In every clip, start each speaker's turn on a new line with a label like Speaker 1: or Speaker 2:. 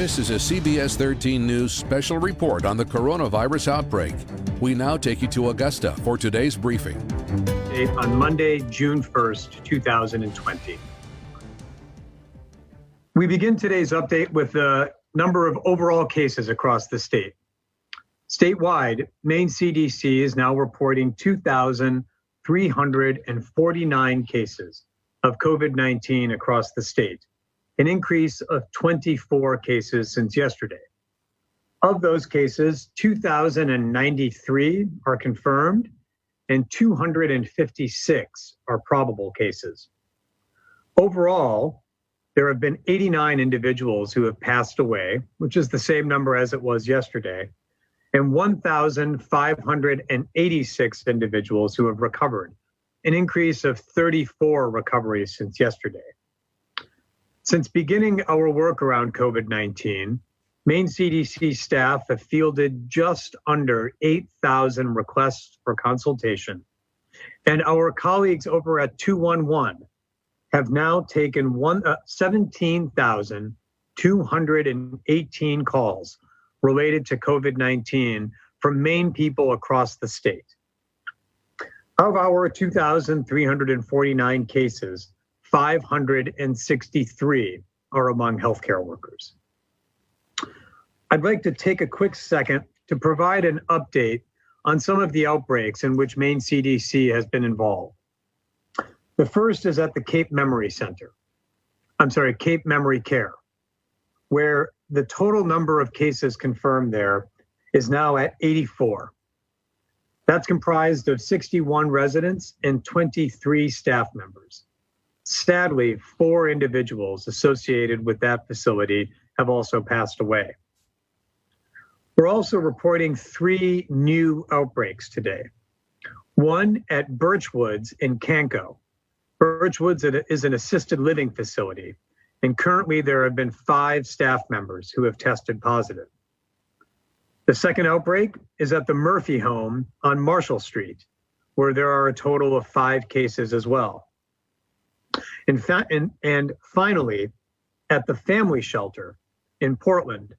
Speaker 1: This is a CBS 13 News special report on the coronavirus outbreak. We now take you to Augusta for today's briefing.
Speaker 2: On Monday, June 1st, 2020. We begin today's update with the number of overall cases across the state. Statewide, Maine CDC is now reporting 2,349 cases of COVID-19 across the state, an increase of 24 cases since yesterday. Of those cases, 2,093 are confirmed and 256 are probable cases. Overall, there have been 89 individuals who have passed away, which is the same number as it was yesterday, and 1,586 individuals who have recovered, an increase of 34 recoveries since yesterday. Since beginning our work around COVID-19, Maine CDC staff have fielded just under 8,000 requests for consultation, and our colleagues over at 211 have now taken 17,218 calls related to COVID-19 from Maine people across the state. Of our 2,349 cases, 563 are among healthcare workers. I'd like to take a quick second to provide an update on some of the outbreaks in which Maine CDC has been involved. The first is at the Cape Memory Care, where the total number of cases confirmed there is now at 84. That's comprised of 61 residents and 23 staff members. Sadly, 4 individuals associated with that facility have also passed away. We're also reporting 3 new outbreaks today. One at Birchwoods in Canco. Birchwoods is an assisted living facility, and currently there have been 5 staff members who have tested positive. The second outbreak is at the Murphy home on Marshall Street, where there are a total of 5 cases as well. And finally, at the family shelter in Portland,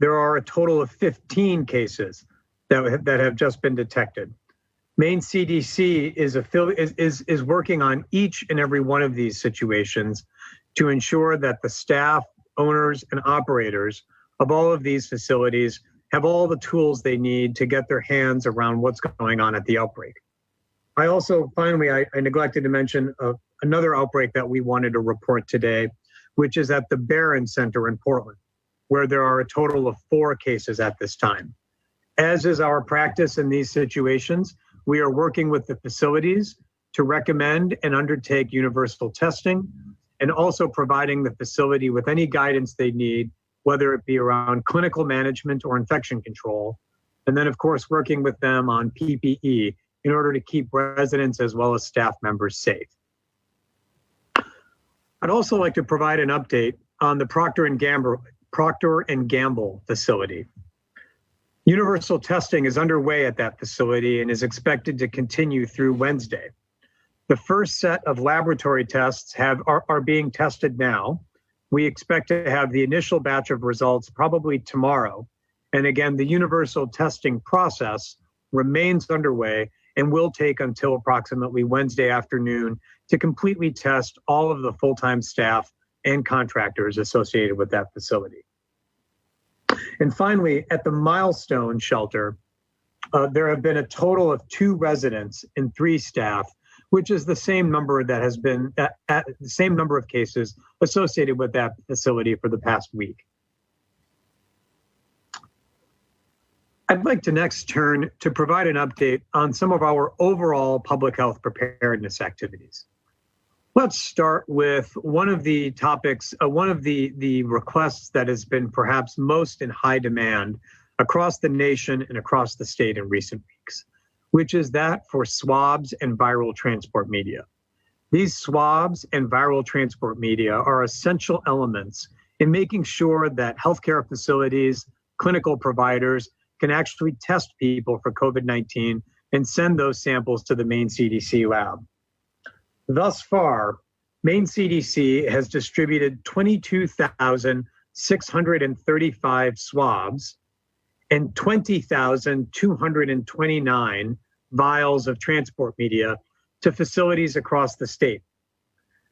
Speaker 2: there are a total of 15 cases that have just been detected. Maine CDC is working on each and every one of these situations to ensure that the staff, owners, and operators of all of these facilities have all the tools they need to get their hands around what's going on at the outbreak. I neglected to mention another outbreak that we wanted to report today, which is at the Barron Center in Portland, where there are a total of 4 cases at this time. As is our practice in these situations, we are working with the facilities to recommend and undertake universal testing, and also providing the facility with any guidance they need, whether it be around clinical management or infection control. And then, of course, working with them on PPE in order to keep residents as well as staff members safe. I'd also like to provide an update on the Procter & Gamble facility. Universal testing is underway at that facility and is expected to continue through Wednesday. The first set of laboratory tests are being tested now. We expect to have the initial batch of results probably tomorrow. And again, the universal testing process remains underway and will take until approximately Wednesday afternoon to completely test all of the full-time staff and contractors associated with that facility. And finally, at the Milestone shelter, there have been a total of 2 residents and 3 staff, which is the same number that has been at the same number of cases associated with that facility for the past week. I'd like to next turn to provide an update on some of our overall public health preparedness activities. Let's start with one of the topics, one of the requests that has been perhaps most in high demand across the nation and across the state in recent weeks, which is that for swabs and viral transport media. These swabs and viral transport media are essential elements in making sure that healthcare facilities, clinical providers can actually test people for COVID-19 and send those samples to the Maine CDC lab. Thus far, Maine CDC has distributed 22,000 2,635 swabs and 20,229 vials of transport media to facilities across the state.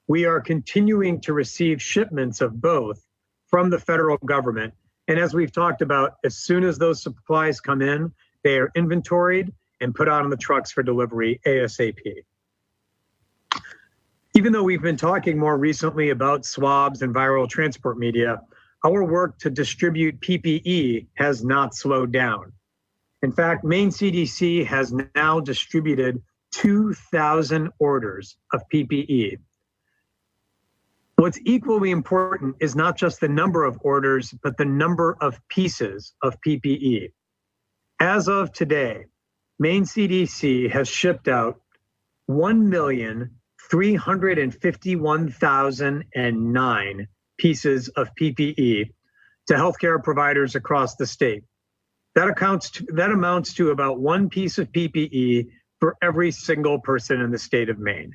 Speaker 2: We are continuing to receive shipments of both from the federal government. And as we've talked about, as soon as those supplies come in, they are inventoried and put out on the trucks for delivery ASAP. Even though we've been talking more recently about swabs and viral transport media, our work to distribute PPE has not slowed down. In fact, Maine CDC has now distributed 2,000 orders of PPE. What's equally important is not just the number of orders, but the number of pieces of PPE. As of today, Maine CDC has shipped out 1,351,009 pieces of PPE to healthcare providers across the state. That amounts to about one piece of PPE for every single person in the state of Maine.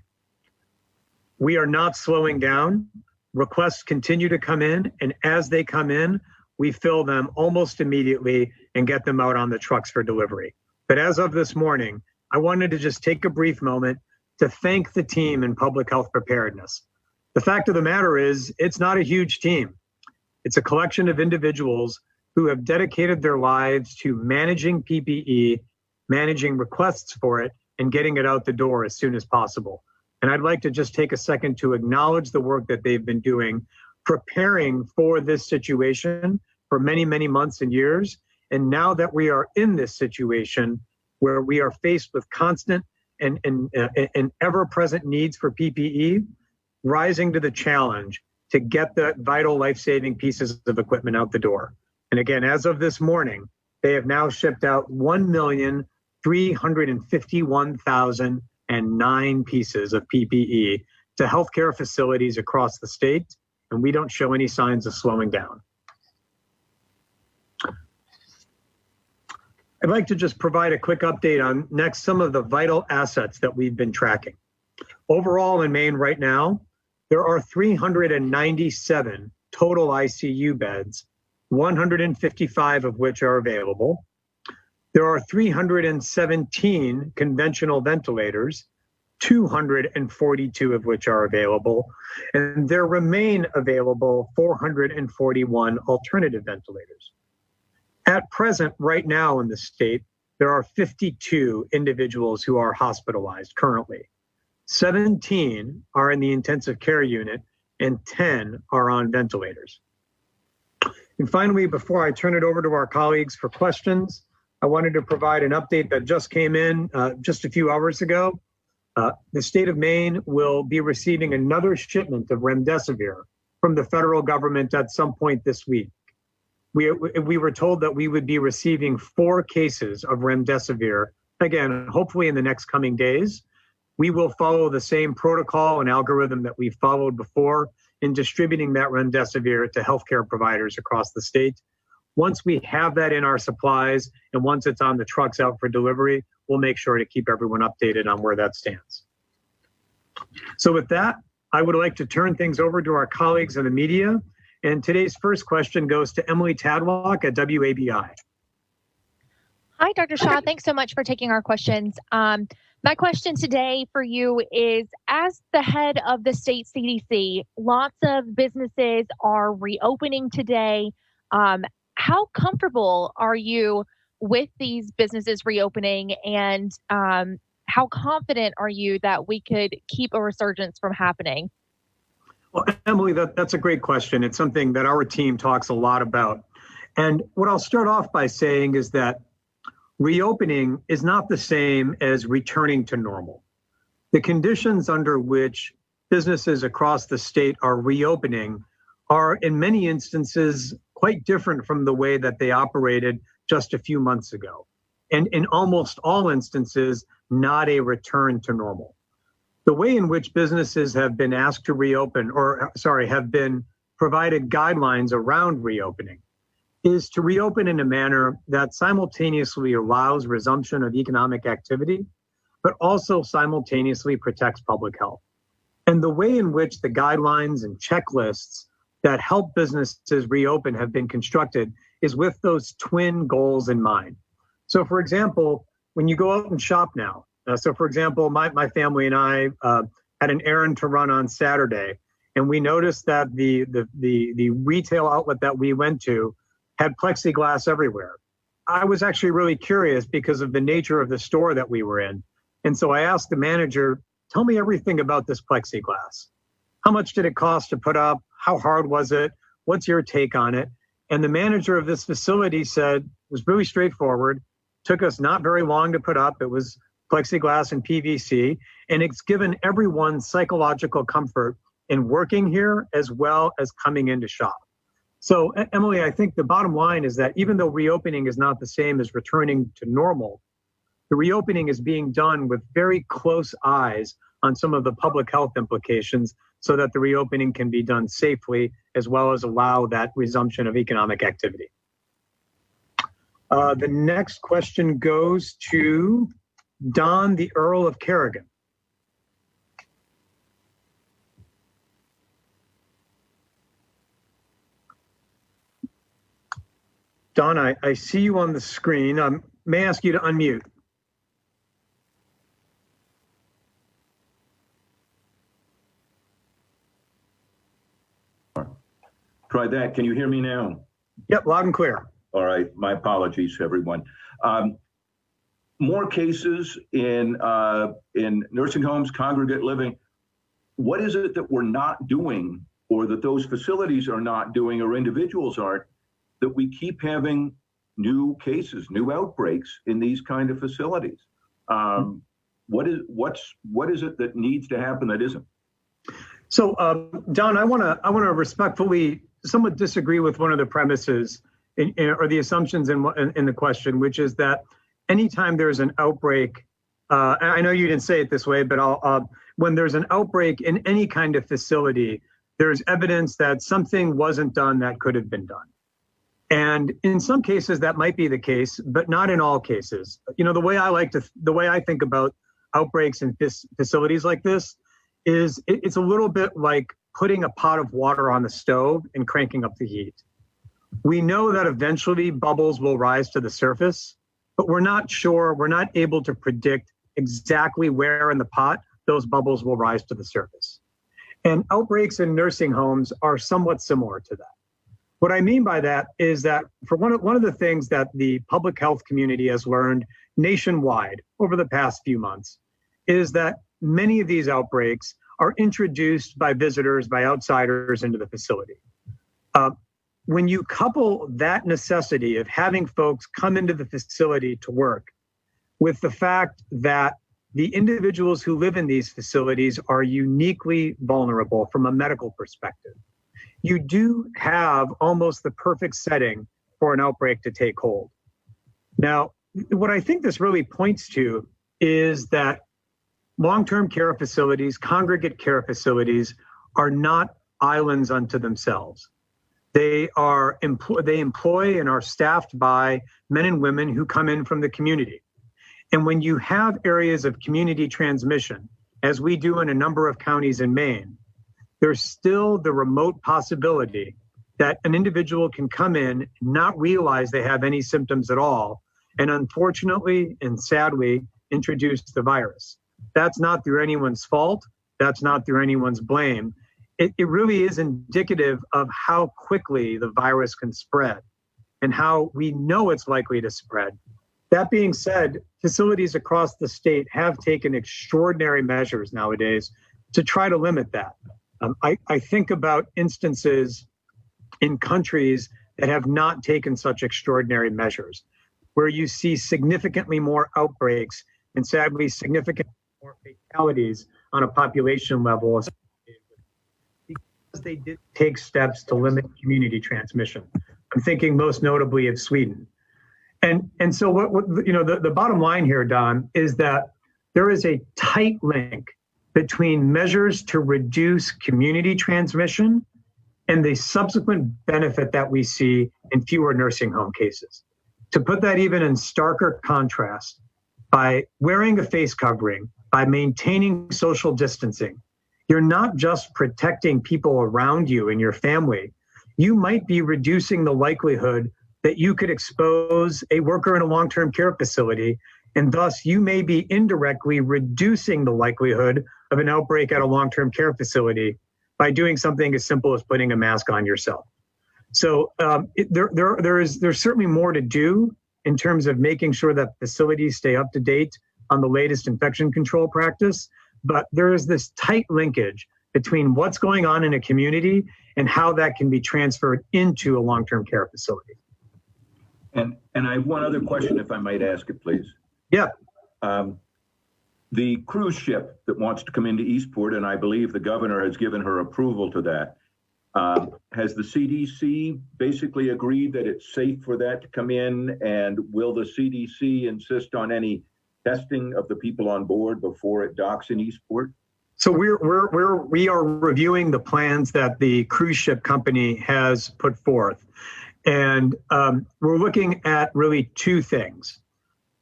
Speaker 2: We are not slowing down. Requests continue to come in, and as they come in, we fill them almost immediately and get them out on the trucks for delivery. But as of this morning, I wanted to just take a brief moment to thank the team in public health preparedness. The fact of the matter is, it's not a huge team. It's a collection of individuals who have dedicated their lives to managing PPE, managing requests for it, and getting it out the door as soon as possible. And I'd like to just take a second to acknowledge the work that they've been doing, preparing for this situation for many, many months and years. And now that we are in this situation where we are faced with constant and ever-present needs for PPE, rising to the challenge to get the vital life-saving pieces of equipment out the door. And again, as of this morning, they have now shipped out 1,351,009 pieces of PPE to healthcare facilities across the state, and we don't show any signs of slowing down. I'd like to just provide a quick update on next some of the vital assets that we've been tracking. Overall in Maine right now, there are 397 total ICU beds, 155 of which are available. There are 317 conventional ventilators, 242 of which are available, and there remain available 441 alternative ventilators. At present, right now in the state, there are 52 individuals who are hospitalized currently. 17 are in the intensive care unit and 10 are on ventilators. And finally, before I turn it over to our colleagues for questions, I wanted to provide an update that just came in just a few hours ago. The state of Maine will be receiving another shipment of remdesivir from the federal government at some point this week. We were told that we would be receiving 4 cases of remdesivir, again, hopefully in the next coming days. We will follow the same protocol and algorithm that we've followed before in distributing that remdesivir to healthcare providers across the state. Once we have that in our supplies and once it's on the trucks out for delivery, we'll make sure to keep everyone updated on where that stands. So with that, I would like to turn things over to our colleagues in the media. And today's first question goes to Emily Tadlock at WABI.
Speaker 3: Hi, Dr. Shah. Thanks so much for taking our questions. My question today for you is, as the head of the state CDC, lots of businesses are reopening today. How comfortable are you with these businesses reopening, and how confident are you that we could keep a resurgence from happening?
Speaker 2: Well, Emily, that's a great question. It's something that our team talks a lot about. And what I'll start off by saying is that reopening is not the same as returning to normal. The conditions under which businesses across the state are reopening are, in many instances, quite different from the way that they operated just a few months ago. And in almost all instances, not a return to normal. The way in which businesses have been asked to reopen, have been provided guidelines around reopening, is to reopen in a manner that simultaneously allows resumption of economic activity, but also simultaneously protects public health. And the way in which the guidelines and checklists that help businesses reopen have been constructed is with those twin goals in mind. So for example, when you go out and shop now, so for example, my family and I had an errand to run on Saturday, and we noticed that the retail outlet that we went to had plexiglass everywhere. I was actually really curious because of the nature of the store that we were in. And so I asked the manager, tell me everything about this plexiglass. How much did it cost to put up? How hard was it? What's your take on it? And the manager of this facility said, it was really straightforward. Took us not very long to put up. It was plexiglass and PVC, and it's given everyone psychological comfort in working here as well as coming in to shop. So Emily, I think the bottom line is that even though reopening is not the same as returning to normal, the reopening is being done with very close eyes on some of the public health implications so that the reopening can be done safely as well as allow that resumption of economic activity. The next question goes to Don, the Earl of Kerrigan. Don, I see you on the screen. May I ask you to unmute?
Speaker 4: Try that. Can you hear me now?
Speaker 2: Yep, loud and clear.
Speaker 4: All right. My apologies, everyone. More cases in nursing homes, congregate living. What is it that we're not doing, or that those facilities are not doing, or individuals aren't, that we keep having new cases, new outbreaks in these kind of facilities? What is it that needs to happen that isn't?
Speaker 2: So, Don, I want to respectfully somewhat disagree with one of the premises or the assumptions in the question, which is that anytime there's an outbreak, I know you didn't say it this way, but when there's an outbreak in any kind of facility, there's evidence that something wasn't done that could have been done. And in some cases that might be the case, but not in all cases. You know, the way I think about outbreaks in facilities like this is it's a little bit like putting a pot of water on the stove and cranking up the heat. We know that eventually bubbles will rise to the surface, but we're not able to predict exactly where in the pot those bubbles will rise to the surface. And outbreaks in nursing homes are somewhat similar to that. What I mean by that is that for one of the things that the public health community has learned nationwide over the past few months is that many of these outbreaks are introduced by visitors, by outsiders into the facility. When you couple that necessity of having folks come into the facility to work with the fact that the individuals who live in these facilities are uniquely vulnerable from a medical perspective, you do have almost the perfect setting for an outbreak to take hold. Now, what I think this really points to is that long-term care facilities, congregate care facilities are not islands unto themselves. They employ and are staffed by men and women who come in from the community. And when you have areas of community transmission, as we do in a number of counties in Maine, there's still the remote possibility that an individual can come in, not realize they have any symptoms at all, and unfortunately and sadly introduce the virus. That's not through anyone's fault. That's not through anyone's blame. It really is indicative of how quickly the virus can spread and how we know it's likely to spread. That being said, facilities across the state have taken extraordinary measures nowadays to try to limit that. I think about instances in countries that have not taken such extraordinary measures, where you see significantly more outbreaks and sadly significantly more fatalities on a population level because they did take steps to limit community transmission. I'm thinking most notably of Sweden. And so what you know, the bottom line here, Don, is that there is a tight link between measures to reduce community transmission and the subsequent benefit that we see in fewer nursing home cases. To put that even in starker contrast, by wearing a face covering, by maintaining social distancing, you're not just protecting people around you and your family, you might be reducing the likelihood that you could expose a worker in a long-term care facility, and thus you may be indirectly reducing the likelihood of an outbreak at a long-term care facility by doing something as simple as putting a mask on yourself. So there's certainly more to do in terms of making sure that facilities stay up to date on the latest infection control practice, but there is this tight linkage between what's going on in a community and how that can be transferred into a long-term care facility.
Speaker 4: And I have one other question, if I might ask it, please.
Speaker 2: Yeah.
Speaker 4: The cruise ship that wants to come into Eastport, and I believe the governor has given her approval to that, has the CDC basically agreed that it's safe for that to come in? And will the CDC insist on any testing of the people on board before it docks in Eastport?
Speaker 2: So we are reviewing the plans that the cruise ship company has put forth. And we're looking at really two things.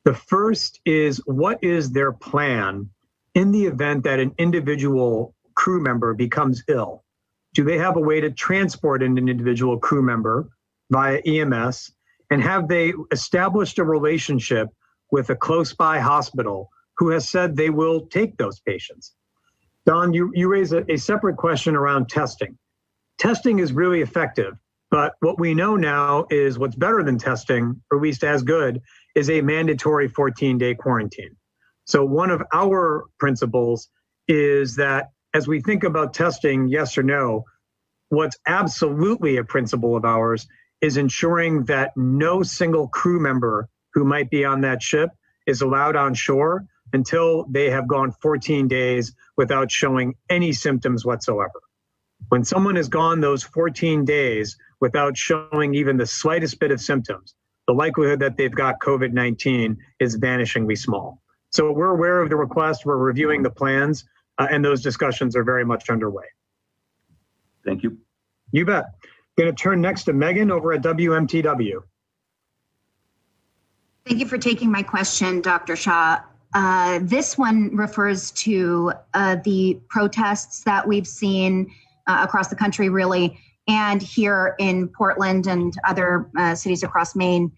Speaker 2: The first is, what is their plan in the event that an individual crew member becomes ill? Do they have a way to transport an individual crew member via EMS? And have they established a relationship with a close by hospital who has said they will take those patients? Don, you raise a separate question around testing. Testing is really effective, but what we know now is what's better than testing, or at least as good, is a mandatory 14-day quarantine. So one of our principles is that as we think about testing, yes or no, what's absolutely a principle of ours is ensuring that no single crew member who might be on that ship is allowed on shore until they have gone 14 days without showing any symptoms whatsoever. When someone has gone those 14 days without showing even the slightest bit of symptoms, the likelihood that they've got COVID-19 is vanishingly small. So we're aware of the request, we're reviewing the plans, and those discussions are very much underway.
Speaker 4: Thank you.
Speaker 2: You bet. Going to turn next to Megan over at WMTW.
Speaker 5: Thank you for taking my question, Dr. Shah. This one refers to the protests that we've seen across the country, really, and here in Portland and other cities across Maine.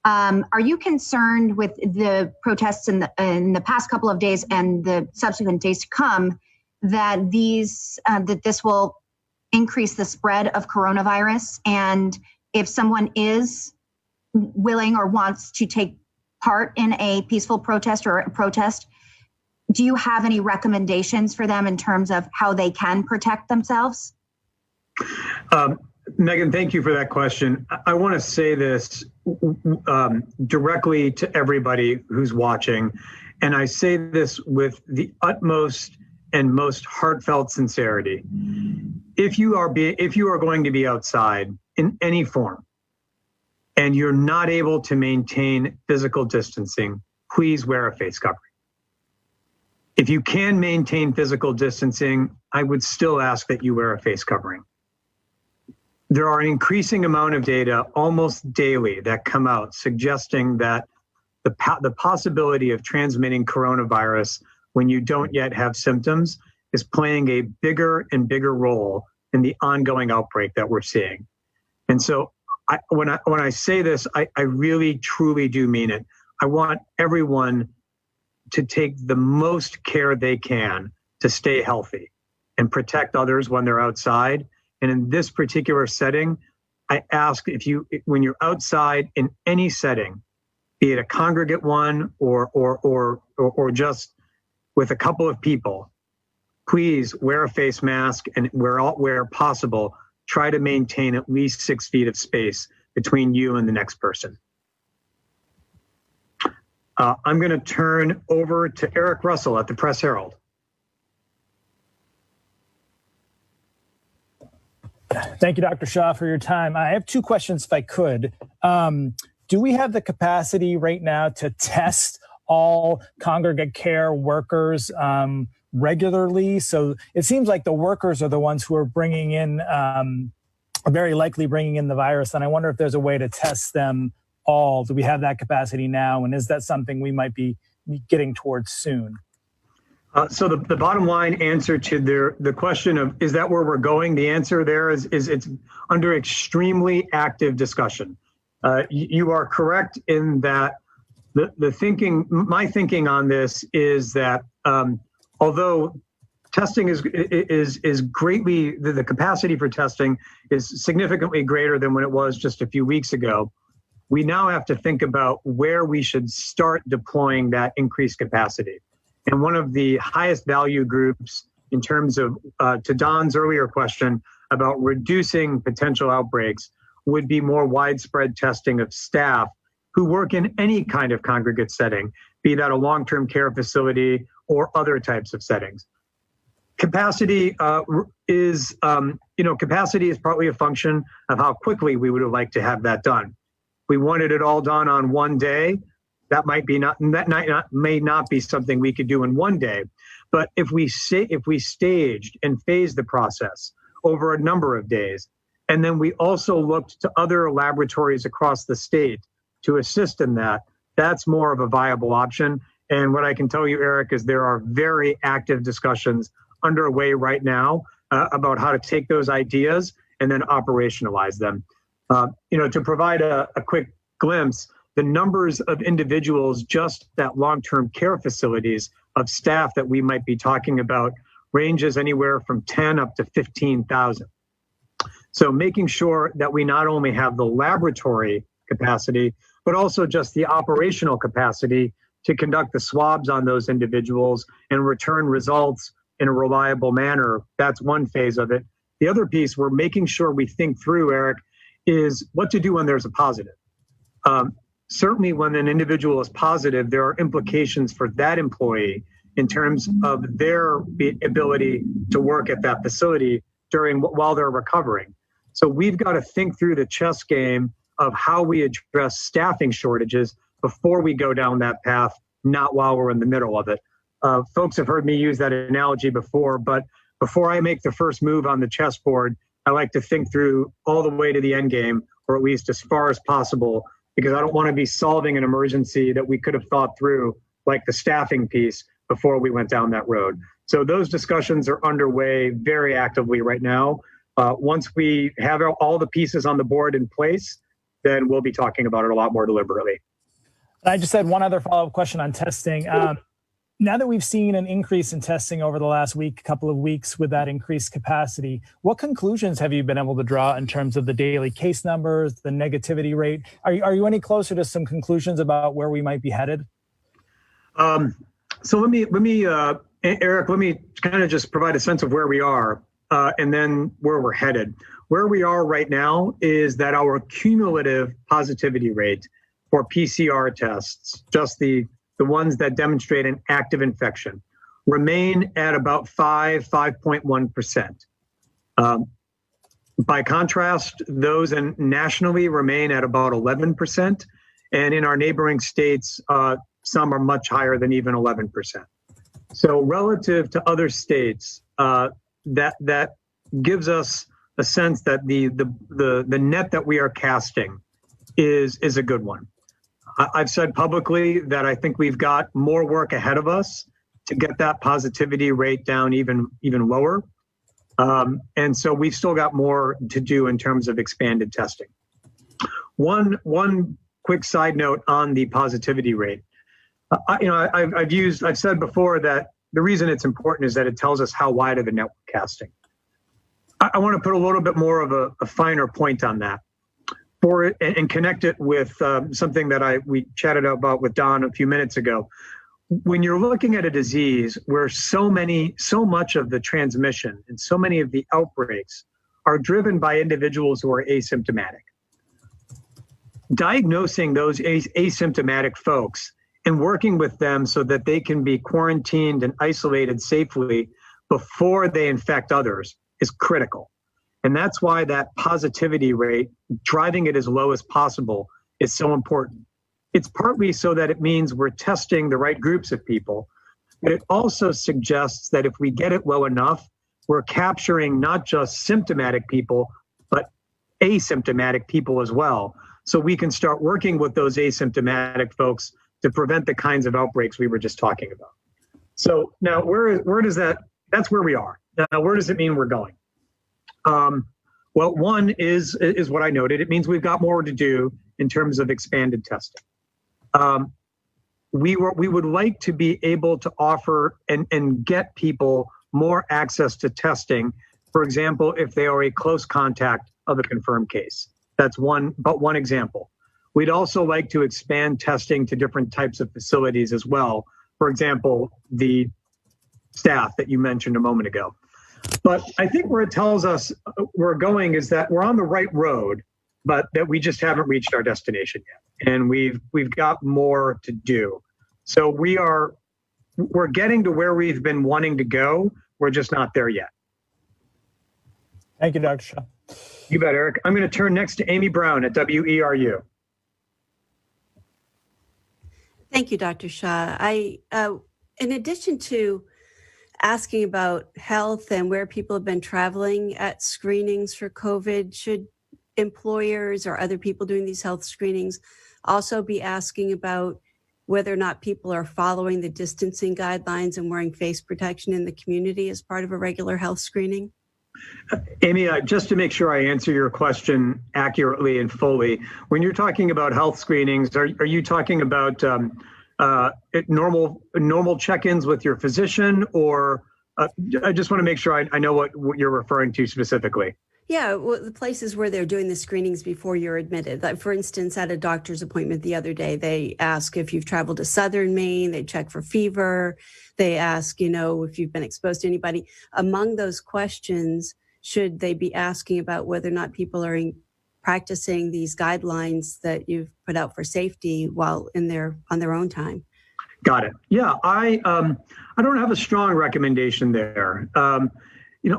Speaker 5: Are you concerned with the protests in the past couple of days and the subsequent days to come that this will increase the spread of coronavirus? And if someone is willing or wants to take part in a peaceful protest or a protest, do you have any recommendations for them in terms of how they can protect themselves?
Speaker 2: Megan, thank you for that question. I want to say this directly to everybody who's watching, and I say this with the utmost and most heartfelt sincerity. If you are going to be outside in any form, and you're not able to maintain physical distancing, please wear a face covering. If you can maintain physical distancing, I would still ask that you wear a face covering. There are an increasing amount of data almost daily that come out suggesting that the possibility of transmitting coronavirus when you don't yet have symptoms is playing a bigger and bigger role in the ongoing outbreak that we're seeing. And so when I say this, I really, truly do mean it. I want everyone to take the most care they can to stay healthy and protect others when they're outside. And in this particular setting, I ask when you're outside in any setting, be it a congregate one or just with a couple of people, please wear a face mask, and where possible, try to maintain at least 6 feet of space between you and the next person. I'm going to turn over to Eric Russell at the Press Herald.
Speaker 6: Thank you, Dr. Shah, for your time. I have two questions, if I could. Do we have the capacity right now to test all congregate care workers regularly? So it seems like the workers are the ones who are bringing in, very likely bringing in the virus. And I wonder if there's a way to test them all. Do we have that capacity now? And is that something we might be getting towards soon?
Speaker 2: So the bottom line answer to the question of, is that where we're going? The answer there is it's under extremely active discussion. You are correct in that my thinking on this is that although testing is greatly, the capacity for testing is significantly greater than when it was just a few weeks ago, we now have to think about where we should start deploying that increased capacity. And one of the highest value groups in terms of, to Don's earlier question about reducing potential outbreaks, would be more widespread testing of staff who work in any kind of congregate setting, be that a long-term care facility or other types of settings. Capacity capacity is partly a function of how quickly we would have liked to have that done. We wanted it all done on one day. That may not be something we could do in one day, but if we staged and phased the process over a number of days, and then we also looked to other laboratories across the state to assist in that, that's more of a viable option. And what I can tell you, Eric, is there are very active discussions underway right now about how to take those ideas and then operationalize them. To provide a quick glimpse, the numbers of individuals just at long-term care facilities of staff that we might be talking about ranges anywhere from 10 up to 15,000. So making sure that we not only have the laboratory capacity, but also just the operational capacity to conduct the swabs on those individuals and return results in a reliable manner. That's one phase of it. The other piece we're making sure we think through, Eric, is what to do when there's a positive. Certainly when an individual is positive, there are implications for that employee in terms of their ability to work at that facility while they're recovering. So we've got to think through the chess game of how we address staffing shortages before we go down that path, not while we're in the middle of it. Folks have heard me use that analogy before, but before I make the first move on the chessboard, I like to think through all the way to the end game, or at least as far as possible, because I don't want to be solving an emergency that we could have thought through, like the staffing piece, before we went down that road. So those discussions are underway very actively right now. Once we have all the pieces on the board in place, then we'll be talking about it a lot more deliberately.
Speaker 6: I just had one other follow-up question on testing. Now that we've seen an increase in testing over the last couple of weeks with that increased capacity, what conclusions have you been able to draw in terms of the daily case numbers, the negativity rate? Are you any closer to some conclusions about where we might be headed?
Speaker 2: So let me, Eric, let me kind of just provide a sense of where we are and then where we're headed. Where we are right now is that our cumulative positivity rate for PCR tests, just the ones that demonstrate an active infection, remain at about 5.1%. By contrast, those nationally remain at about 11%. And in our neighboring states, some are much higher than even 11%. So relative to other states, that gives us a sense that the net that we are casting is a good one. I've said publicly that I think we've got more work ahead of us to get that positivity rate down even lower. And so we've still got more to do in terms of expanded testing. One quick side note on the positivity rate. I've said before that the reason it's important is that it tells us how wide of a net we're casting. I want to put a little bit more of a finer point on that and connect it with something that we chatted about with Don a few minutes ago. When you're looking at a disease where so much of the transmission and so many of the outbreaks are driven by individuals who are asymptomatic, diagnosing those asymptomatic folks and working with them so that they can be quarantined and isolated safely before they infect others is critical. And that's why that positivity rate, driving it as low as possible, is so important. It's partly so that it means we're testing the right groups of people, but it also suggests that if we get it low enough, we're capturing not just symptomatic people, but asymptomatic people as well. So we can start working with those asymptomatic folks to prevent the kinds of outbreaks we were just talking about. So now where does that's where we are. Now, where does it mean we're going? Well, one is what I noted. It means we've got more to do in terms of expanded testing. We would like to be able to offer and get people more access to testing. For example, if they are a close contact of a confirmed case. That's one example. We'd also like to expand testing to different types of facilities as well. For example, the staff that you mentioned a moment ago. But I think where it tells us we're going is that we're on the right road, but that we just haven't reached our destination yet. And we've got more to do. So we're getting to where we've been wanting to go. We're just not there yet.
Speaker 6: Thank you, Dr. Shah.
Speaker 2: You bet, Eric. I'm going to turn next to Amy Brown at WERU.
Speaker 7: Thank you, Dr. Shah. In addition to asking about health and where people have been traveling at screenings for COVID, should employers or other people doing these health screenings also be asking about whether or not people are following the distancing guidelines and wearing face protection in the community as part of a regular health screening?
Speaker 2: Amy, just to make sure I answer your question accurately and fully, when you're talking about health screenings, are you talking about normal check-ins with your physician, or I just want to make sure I know what you're referring to specifically.
Speaker 7: Yeah, well, the places where they're doing the screenings before you're admitted. Like, for instance, at a doctor's appointment the other day, they ask if you've traveled to southern Maine, they check for fever, they ask, if you've been exposed to anybody. Among those questions, should they be asking about whether or not people are practicing these guidelines that you've put out for safety while on their own time?
Speaker 2: Got it. Yeah, I don't have a strong recommendation there.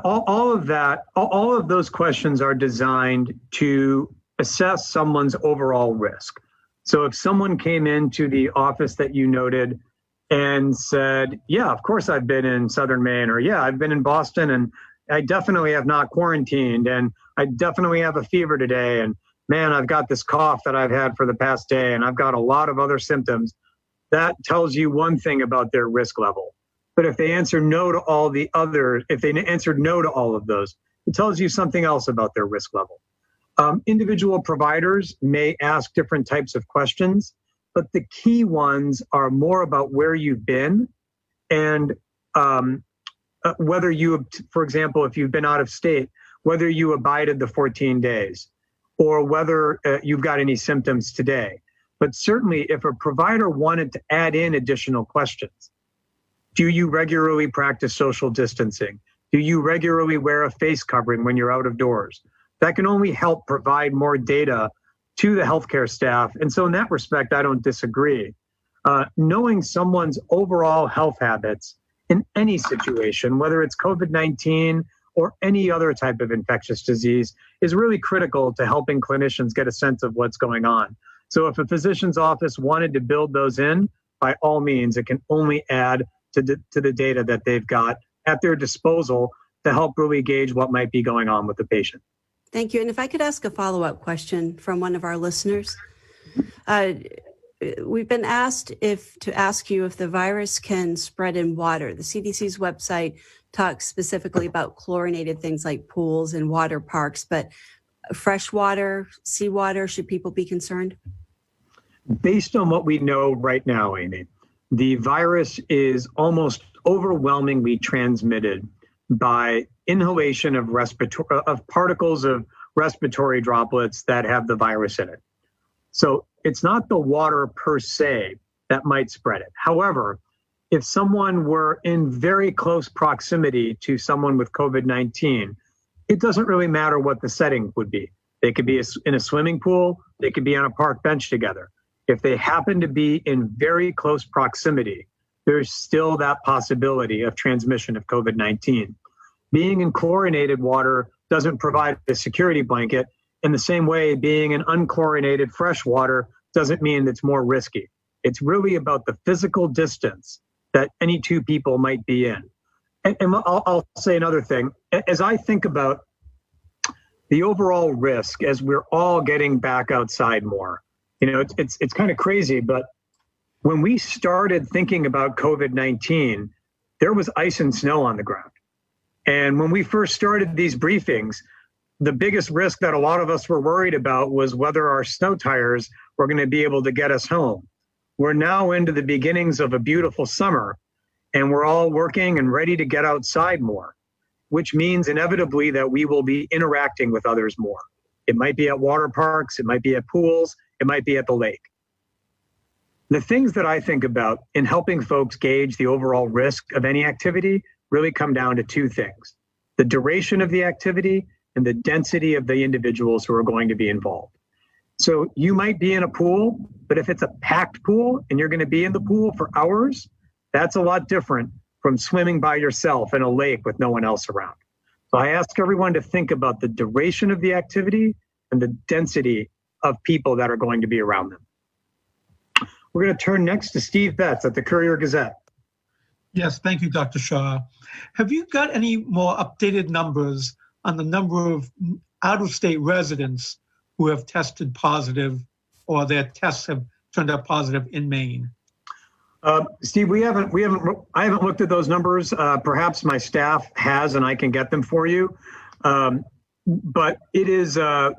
Speaker 2: All of those questions are designed to assess someone's overall risk. So if someone came into the office that you noted and said, yeah, of course I've been in southern Maine, or yeah, I've been in Boston and I definitely have not quarantined, and I definitely have a fever today, and man, I've got this cough that I've had for the past day, and I've got a lot of other symptoms, that tells you one thing about their risk level. But if they answer no to all the other, if they answered no to all of those, it tells you something else about their risk level. Individual providers may ask different types of questions, but the key ones are more about where you've been and whether you, for example, if you've been out of state, whether you abided the 14 days or whether you've got any symptoms today. But certainly if a provider wanted to add in additional questions, do you regularly practice social distancing? Do you regularly wear a face covering when you're out of doors? That can only help provide more data to the healthcare staff. And so in that respect, I don't disagree. Knowing someone's overall health habits in any situation, whether it's COVID-19 or any other type of infectious disease, is really critical to helping clinicians get a sense of what's going on. So if a physician's office wanted to build those in, by all means, it can only add to the data that they've got at their disposal to help really gauge what might be going on with the patient.
Speaker 7: Thank you. And if I could ask a follow-up question from one of our listeners. We've been asked to ask you if the virus can spread in water. The CDC's website talks specifically about chlorinated things like pools and water parks, but freshwater, seawater, should people be concerned?
Speaker 2: Based on what we know right now, Amy, the virus is almost overwhelmingly transmitted by inhalation of particles of respiratory droplets that have the virus in it. So it's not the water per se that might spread it. However, if someone were in very close proximity to someone with COVID-19, it doesn't really matter what the setting would be. They could be in a swimming pool, they could be on a park bench together. If they happen to be in very close proximity, there's still that possibility of transmission of COVID-19. Being in chlorinated water doesn't provide a security blanket. In the same way, being in unchlorinated fresh water doesn't mean it's more risky. It's really about the physical distance that any two people might be in. And I'll say another thing. As I think about the overall risk as we're all getting back outside more, it's kind of crazy, but when we started thinking about COVID-19, there was ice and snow on the ground. And when we first started these briefings, the biggest risk that a lot of us were worried about was whether our snow tires were going to be able to get us home. We're now into the beginnings of a beautiful summer, and we're all working and ready to get outside more, which means inevitably that we will be interacting with others more. It might be at water parks, it might be at pools, it might be at the lake. The things that I think about in helping folks gauge the overall risk of any activity really come down to two things: the duration of the activity and the density of the individuals who are going to be involved. So you might be in a pool, but if it's a packed pool and you're going to be in the pool for hours, that's a lot different from swimming by yourself in a lake with no one else around. So I ask everyone to think about the duration of the activity and the density of people that are going to be around them. We're going to turn next to Steve Betts at the Courier-Gazette.
Speaker 8: Yes, thank you, Dr. Shah. Have you got any more updated numbers on the number of out-of-state residents who have tested positive or their tests have turned out positive in Maine?
Speaker 2: Steve, I haven't looked at those numbers. Perhaps my staff has, and I can get them for you. But it is, I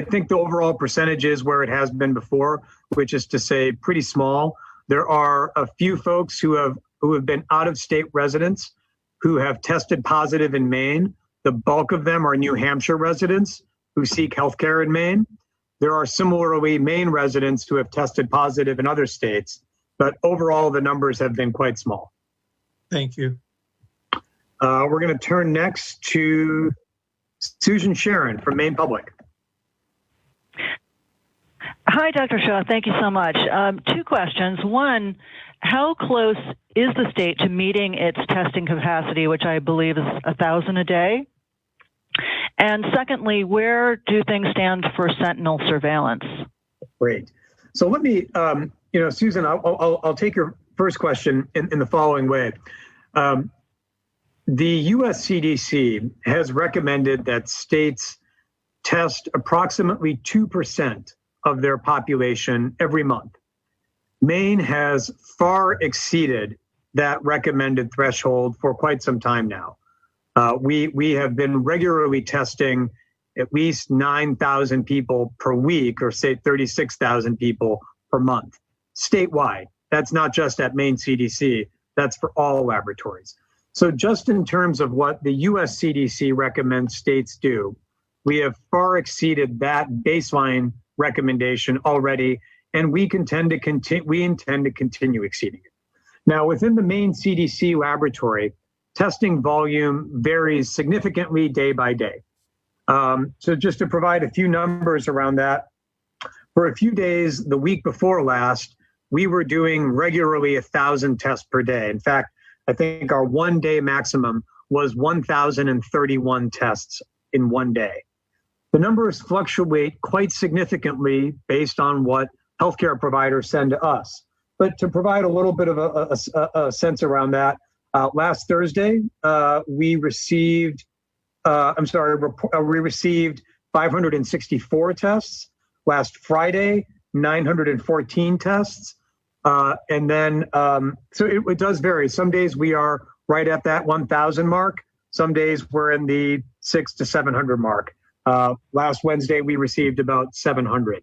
Speaker 2: think the overall percentage is where it has been before, which is to say pretty small. There are a few folks who have been out-of-state residents who have tested positive in Maine. The bulk of them are New Hampshire residents who seek healthcare in Maine. There are similarly Maine residents who have tested positive in other states, but overall the numbers have been quite small.
Speaker 8: Thank you.
Speaker 2: We're going to turn next to Susan Sharon from Maine Public.
Speaker 9: Hi, Dr. Shah. Thank you so much. Two questions. One, how close is the state to meeting its testing capacity, which I believe is 1,000 a day? And secondly, where do things stand for sentinel surveillance?
Speaker 2: Great. So let me, Susan, I'll take your first question in the following way. The US CDC has recommended that states test approximately 2% of their population every month. Maine has far exceeded that recommended threshold for quite some time now. We have been regularly testing at least 9,000 people per week, or say 36,000 people per month, statewide. That's not just at Maine CDC, that's for all laboratories. So just in terms of what the US CDC recommends states do, we have far exceeded that baseline recommendation already, and we intend to continue exceeding it. Now, within the Maine CDC laboratory, testing volume varies significantly day by day. So just to provide a few numbers around that, for a few days the week before last, we were doing regularly 1,000 tests per day. In fact, I think our one-day maximum was 1,031 tests in one day. The numbers fluctuate quite significantly based on what healthcare providers send to us. But to provide a little bit of a sense around that, last Thursday, we received 564 tests. Last Friday, 914 tests. And then, so it does vary. Some days we are right at that 1,000 mark. Some days we're in the 600 to 700 mark. Last Wednesday, we received about 700.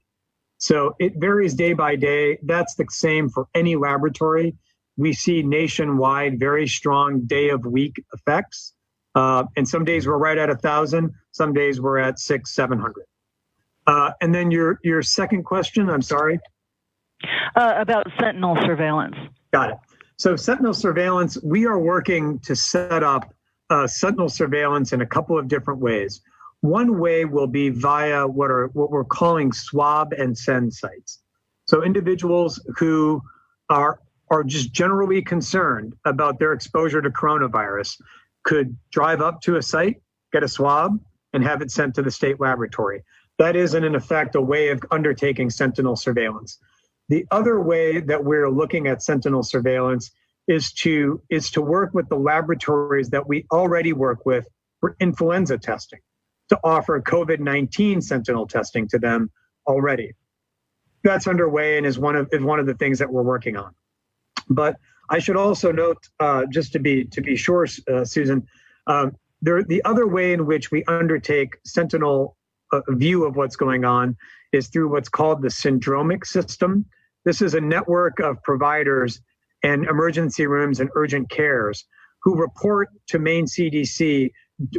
Speaker 2: So it varies day by day. That's the same for any laboratory. We see nationwide very strong day of week effects. And some days we're right at 1,000. Some days we're at 600, 700. And then your second question, I'm sorry.
Speaker 9: About sentinel surveillance.
Speaker 2: Got it. So sentinel surveillance, we are working to set up sentinel surveillance in a couple of different ways. One way will be via what we're calling swab and send sites. So individuals who are just generally concerned about their exposure to coronavirus could drive up to a site, get a swab, and have it sent to the state laboratory. That is, in effect, a way of undertaking sentinel surveillance. The other way that we're looking at sentinel surveillance is to work with the laboratories that we already work with for influenza testing, to offer COVID-19 sentinel testing to them already. That's underway and is one of the things that we're working on. But I should also note, just to be sure, Susan, the other way in which we undertake sentinel view of what's going on is through what's called the syndromic system. This is a network of providers and emergency rooms and urgent cares who report to Maine CDC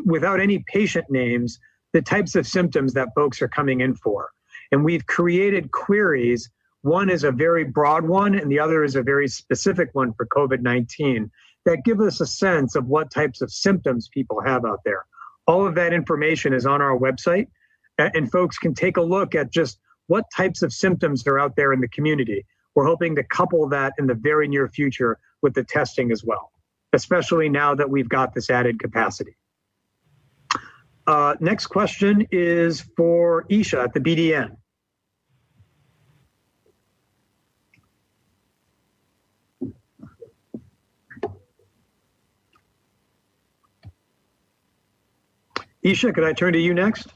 Speaker 2: without any patient names the types of symptoms that folks are coming in for. And we've created queries. One is a very broad one, and the other is a very specific one for COVID-19 that give us a sense of what types of symptoms people have out there. All of that information is on our website, and folks can take a look at just what types of symptoms are out there in the community. We're hoping to couple that in the very near future with the testing as well, especially now that we've got this added capacity. Next question is for Isha at the BDN. Isha, could I turn to you next?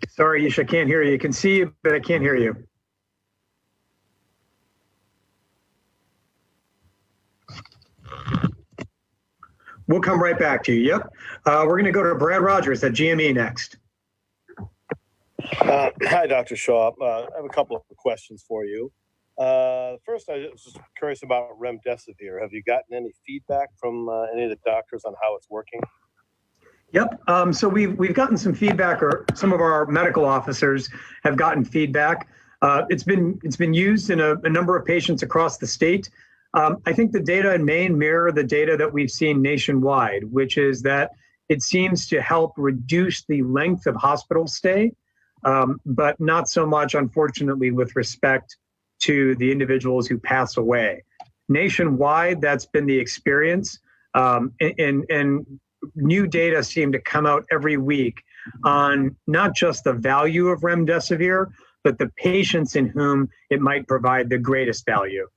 Speaker 2: Sorry, Isha, can't hear you. I can see you, but I can't hear you. We'll come right back to you. Yep. We're going to go to Brad Rogers at GME next.
Speaker 10: Hi, Dr. Shaw. I have a couple of questions for you. First, I was just curious about remdesivir. Have you gotten any feedback from any of the doctors on how it's working?
Speaker 2: Yep. So we've gotten some feedback, or some of our medical officers have gotten feedback. It's been used in a number of patients across the state. I think the data in Maine mirror the data that we've seen nationwide, which is that it seems to help reduce the length of hospital stay, but not so much, unfortunately, with respect to the individuals who pass away. Nationwide, that's been the experience, and new data seem to come out every week on not just the value of remdesivir, but the patients in whom it might provide the greatest value.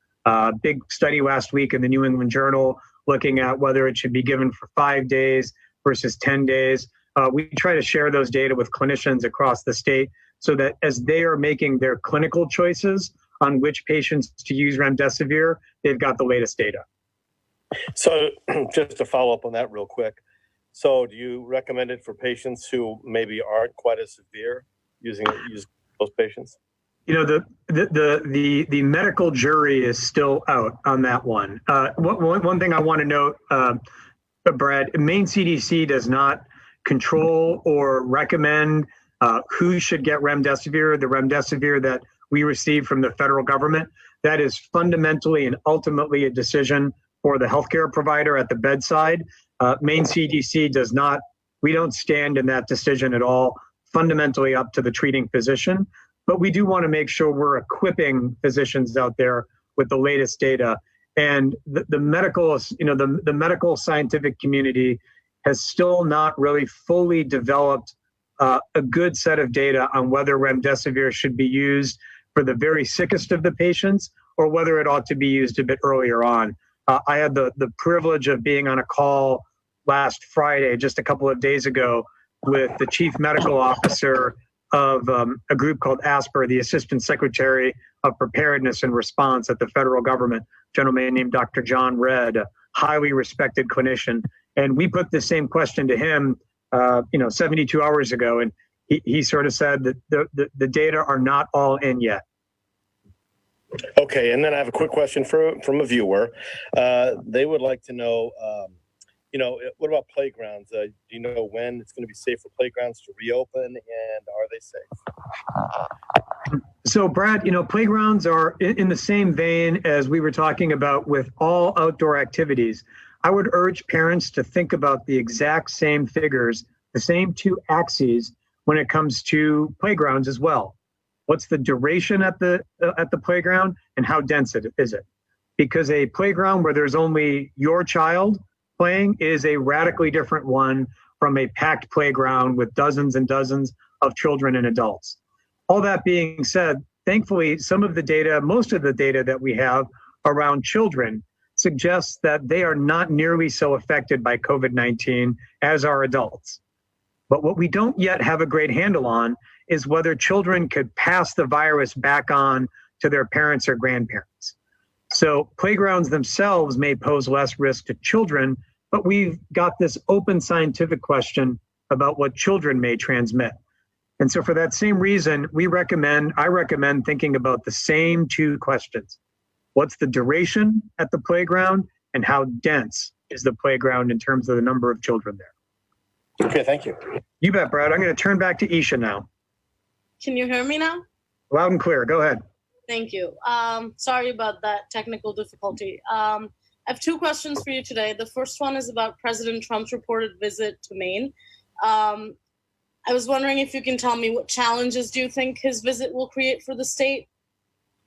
Speaker 2: Big study last week in the New England Journal looking at whether it should be given for 5 days versus 10 days. We try to share those data with clinicians across the state so that as they are making their clinical choices on which patients to use remdesivir, they've got the latest data.
Speaker 10: So just to follow up on that real quick. So do you recommend it for patients who maybe aren't quite as severe, using those patients?
Speaker 2: You know, the medical jury is still out on that one. One thing I want to note, Brad, Maine CDC does not control or recommend who should get remdesivir. The remdesivir that we receive from the federal government, that is fundamentally and ultimately a decision for the healthcare provider at the bedside. Maine CDC does not, we don't stand in that decision at all, fundamentally up to the treating physician. But we do want to make sure we're equipping physicians out there with the latest data. And the medical, the medical scientific community has still not really fully developed a good set of data on whether remdesivir should be used for the very sickest of the patients or whether it ought to be used a bit earlier on. I had the privilege of being on a call last Friday, just a couple of days ago, with the chief medical officer of a group called ASPR, the Assistant Secretary of Preparedness and Response at the federal government, a gentleman named Dr. John Redd, a highly respected clinician. And we put the same question to him, 72 hours ago, and he sort of said that the data are not all in yet.
Speaker 10: Okay, and then I have a quick question from a viewer. They would like to know, what about playgrounds? Do you know when it's going to be safe for playgrounds to reopen, and are they safe?
Speaker 2: So, Brad, playgrounds are in the same vein as we were talking about with all outdoor activities. I would urge parents to think about the exact same figures, the same two axes when it comes to playgrounds as well. What's the duration at the playground, and how dense is it? Because a playground where there's only your child playing is a radically different one from a packed playground with dozens and dozens of children and adults. All that being said, thankfully, most of the data that we have around children suggests that they are not nearly so affected by COVID-19 as are adults. But what we don't yet have a great handle on is whether children could pass the virus back on to their parents or grandparents. So playgrounds themselves may pose less risk to children, but we've got this open scientific question about what children may transmit. And so for that same reason, I recommend thinking about the same two questions. What's the duration at the playground, and how dense is the playground in terms of the number of children there?
Speaker 10: Okay, thank you.
Speaker 2: You bet, Brad. I'm going to turn back to Isha now.
Speaker 11: Can you hear me now?
Speaker 2: Loud and clear. Go ahead.
Speaker 11: Thank you. Sorry about that technical difficulty. I have two questions for you today. The first one is about President Trump's reported visit to Maine. I was wondering if you can tell me what challenges do you think his visit will create for the state?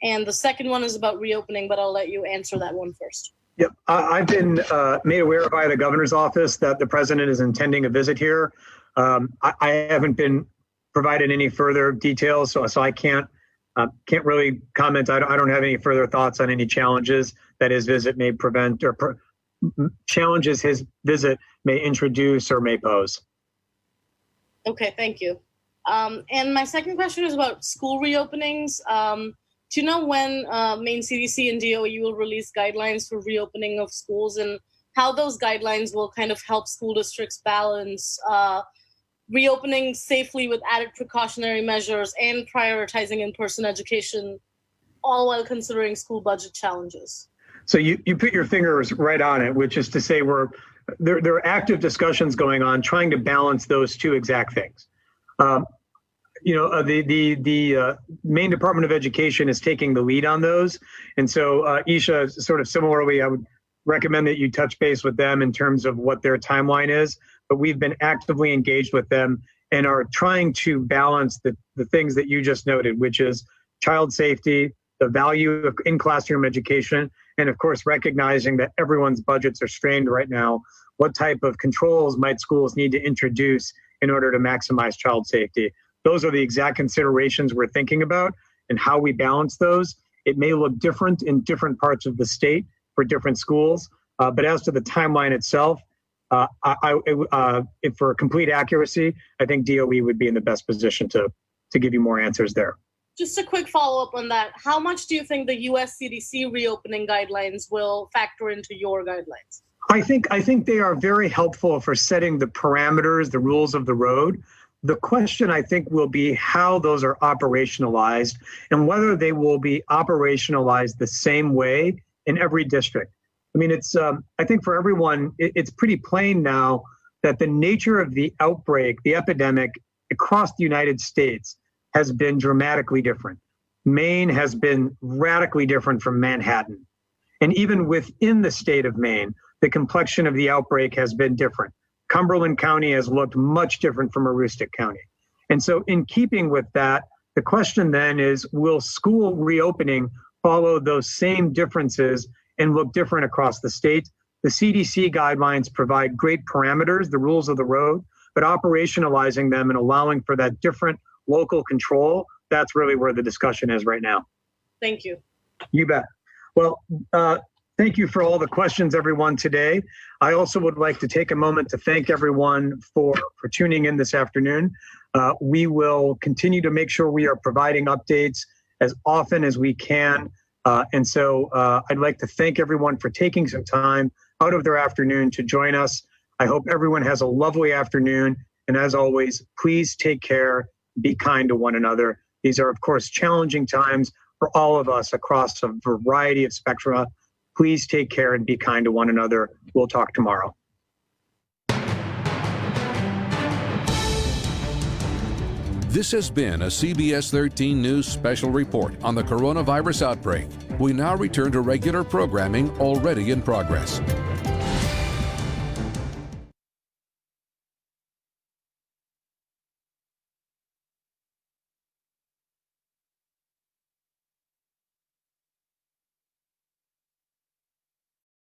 Speaker 11: And the second one is about reopening, but I'll let you answer that one first.
Speaker 2: Yep. I've been made aware by the governor's office that the president is intending a visit here. I haven't been provided any further details, so I can't really comment. I don't have any further thoughts on any challenges that his visit may prevent or challenges his visit may introduce or may pose.
Speaker 11: Okay, thank you. And my second question is about school reopenings. Do you know when Maine CDC and DOE will release guidelines for reopening of schools, and how those guidelines will kind of help school districts balance reopening safely with added precautionary measures and prioritizing in-person education, all while considering school budget challenges?
Speaker 2: So you put your fingers right on it, which is to say there are active discussions going on trying to balance those two exact things. The Maine Department of Education is taking the lead on those. And so Isha, sort of similarly, I would recommend that you touch base with them in terms of what their timeline is. But we've been actively engaged with them and are trying to balance the things that you just noted, which is child safety, the value of in-classroom education, and of course, recognizing that everyone's budgets are strained right now. What type of controls might schools need to introduce in order to maximize child safety? Those are the exact considerations we're thinking about and how we balance those. It may look different in different parts of the state for different schools, but as to the timeline itself, if for complete accuracy, I think DOE would be in the best position to give you more answers there.
Speaker 11: Just a quick follow-up on that. How much do you think the US CDC reopening guidelines will factor into your guidelines?
Speaker 2: I think they are very helpful for setting the parameters, the rules of the road. The question, I think, will be how those are operationalized and whether they will be operationalized the same way in every district. I mean, I think for everyone, it's pretty plain now that the nature of the outbreak, the epidemic across the United States has been dramatically different. Maine has been radically different from Manhattan. And even within the state of Maine, the complexion of the outbreak has been different. Cumberland County has looked much different from Aroostook County. And so in keeping with that, the question then is, will school reopening follow those same differences and look different across the state? The CDC guidelines provide great parameters, the rules of the road, but operationalizing them and allowing for that different local control, that's really where the discussion is right now.
Speaker 11: Thank you.
Speaker 2: You bet. Well, thank you for all the questions, everyone, today. I also would like to take a moment to thank everyone for tuning in this afternoon. We will continue to make sure we are providing updates as often as we can. And so I'd like to thank everyone for taking some time out of their afternoon to join us. I hope everyone has a lovely afternoon. And as always, please take care, be kind to one another. These are, of course, challenging times for all of us across a variety of spectra. Please take care and be kind to one another. We'll talk tomorrow.
Speaker 1: This has been a CBS 13 News special report on the coronavirus outbreak. We now return to regular programming already in progress.